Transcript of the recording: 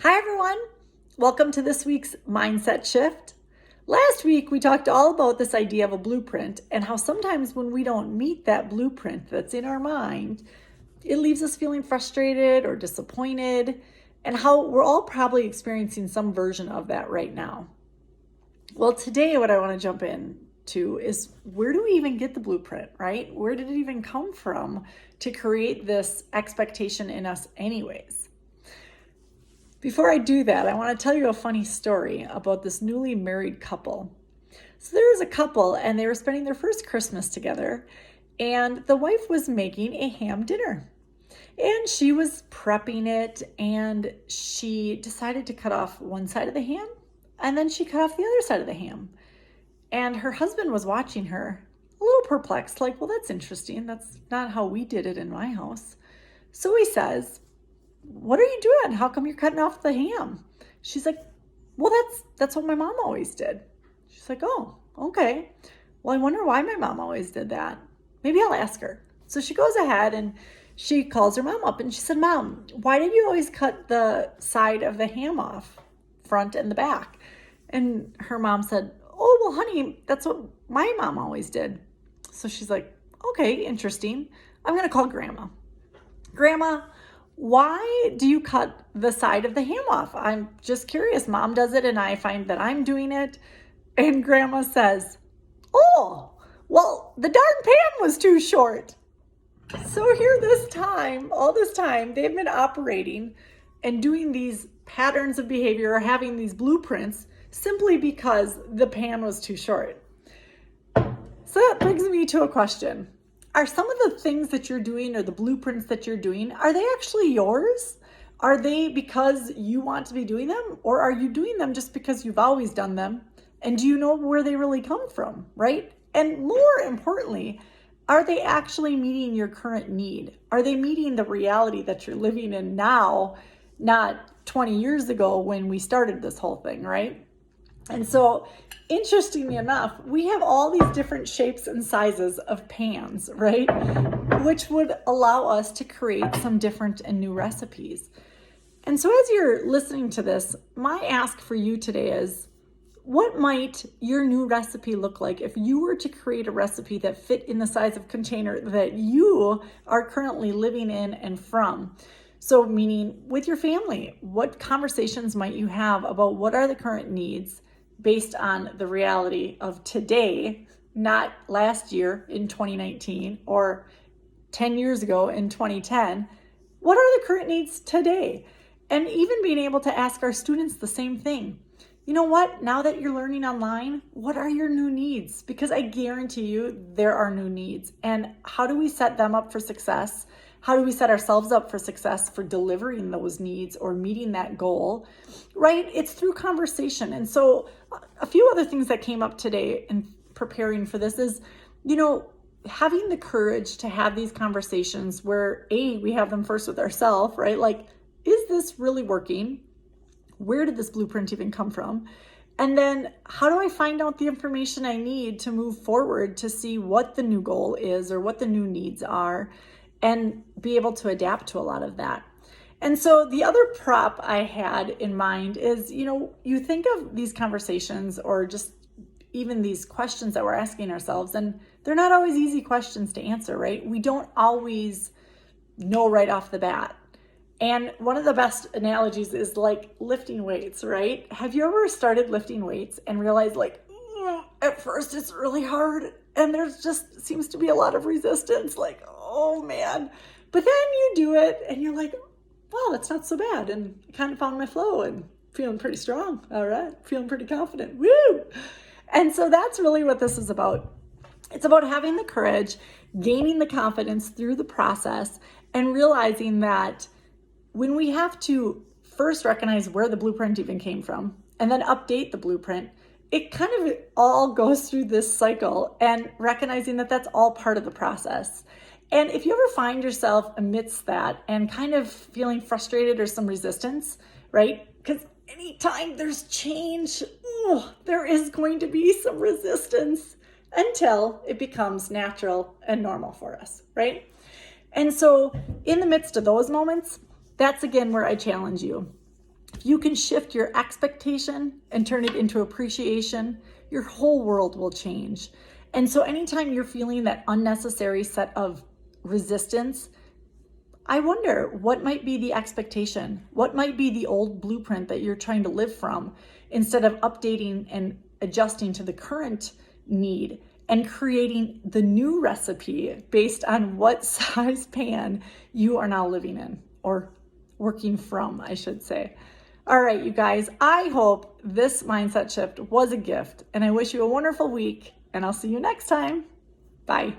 Hi, everyone. Welcome to this week's Mindset Shift. Last week, we talked all about this idea of a blueprint and how sometimes when we don't meet that blueprint that's in our mind, it leaves us feeling frustrated or disappointed, and how we're all probably experiencing some version of that right now. Well, today, what I want to jump into is where do we even get the blueprint, right? Where did it even come from to create this expectation in us, anyways? Before I do that, I want to tell you a funny story about this newly married couple. So there was a couple and they were spending their first Christmas together, and the wife was making a ham dinner. And she was prepping it, and she decided to cut off one side of the ham, and then she cut off the other side of the ham. And her husband was watching her, a little perplexed, like, well, that's interesting. That's not how we did it in my house. So he says, "What are you doing? How come you're cutting off the ham?" She's like, "Well, that's what my mom always did." She's like, "Oh, okay. Well, I wonder why my mom always did that. Maybe I'll ask her." So she goes ahead and she calls her mom up and she said, "Mom, why did you always cut the side of the ham off, front and the back?" And her mom said, "Oh, well, honey, that's what my mom always did." So she's like, "Okay, interesting. I'm going to call Grandma. Grandma, why do you cut the side of the ham off? I'm just curious. Mom does it and I find that I'm doing it." And Grandma says, "Oh, well, the darn pan was too short." So here all this time, they've been operating and doing these patterns of behavior or having these blueprints simply because the pan was too short. So that brings me to a question. Are some of the things that you're doing or the blueprints that you're doing, are they actually yours? Are they because you want to be doing them? Or are you doing them just because you've always done them? And do you know where they really come from, right? And more importantly, are they actually meeting your current need? Are they meeting the reality that you're living in now, not 20 years ago when we started this whole thing, right? And so, interestingly enough, we have all these different shapes and sizes of pans, right? Which would allow us to create some different and new recipes. And so as you're listening to this, my ask for you today is, what might your new recipe look like if you were to create a recipe that fit in the size of container that you are currently living in and from? So meaning with your family, what conversations might you have about what are the current needs based on the reality of today, not last year in 2019 or 10 years ago in 2010. What are the current needs today? And even being able to ask our students the same thing. You know what? Now that you're learning online, what are your new needs? Because I guarantee you there are new needs. And how do we set them up for success? How do we set ourselves up for success for delivering those needs or meeting that goal, right? It's through conversation. And so a few other things that came up today in preparing for this is, having the courage to have these conversations where we have them first with ourselves, right? Like, is this really working? Where did this blueprint even come from? And then how do I find out the information I need to move forward to see what the new goal is or what the new needs are, and be able to adapt to a lot of that. And so the other prop I had in mind is, you think of these conversations or just even these questions that we're asking ourselves, and they're not always easy questions to answer, right? We don't always know right off the bat. And one of the best analogies is like lifting weights, right? Have you ever started lifting weights and realized at first it's really hard and there's just seems to be a lot of resistance, like, oh man. But then you do it and you're like, wow, that's not so bad. And I kind of found my flow and feeling pretty strong. All right. Feeling pretty confident. Woo! And so that's really what this is about. It's about having the courage, gaining the confidence through the process, and realizing that when we have to first recognize where the blueprint even came from and then update the blueprint, it kind of all goes through this cycle, and recognizing that that's all part of the process. And if you ever find yourself amidst that and kind of feeling frustrated or some resistance, right? Because anytime there's change, there is going to be some resistance until it becomes natural and normal for us, right? And so in the midst of those moments, that's again where I challenge you. If you can shift your expectation and turn it into appreciation, your whole world will change. And so anytime you're feeling that unnecessary set of resistance, I wonder what might be the expectation? What might be the old blueprint that you're trying to live from instead of updating and adjusting to the current need and creating the new recipe based on what size pan you are now living in, or working from, I should say. All right, you guys, I hope this mindset shift was a gift, and I wish you a wonderful week, and I'll see you next time. Bye.